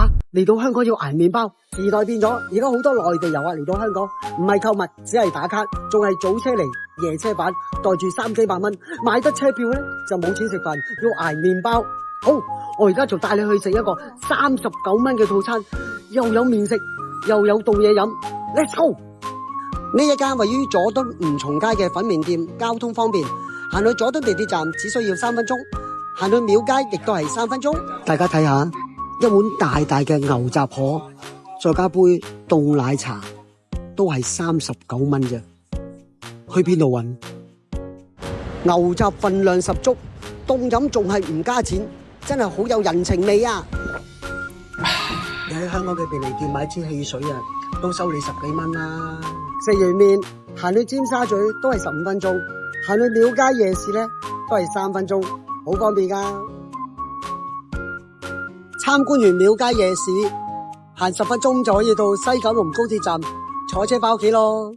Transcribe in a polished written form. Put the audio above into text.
吓，嚟到香港要捱麵包，時代變咗，而家好多內地遊客嚟到香港，唔係購物，只係打卡，仲係早車嚟，夜車返，袋住3、400蚊，買得車票咧就冇錢食飯，要捱麵包。好，我而家就帶你去食一個39蚊嘅套餐，又有麵食，又有凍嘢飲。Let's go！ 呢一間位於佐敦吳松街嘅粉麵店，交通方便，行去佐敦地鐵站只需要3分鐘，行去廟街亦都係3分鐘。大家睇下，一碗大大嘅牛雜河，再加杯凍奶茶，都係39蚊啫。去邊度揾？牛雜分量十足，凍飲仲係唔加錢，真係好有人情味啊！你喺香港嘅便利店買支汽水啊，都收你10幾蚊啦。食完麵行去尖沙咀都係15分鐘，行去廟街夜市咧都係3分鐘，好方便噶。參觀完廟街夜市，行10分鐘就可以到西九龍高鐵站，坐車返屋企咯。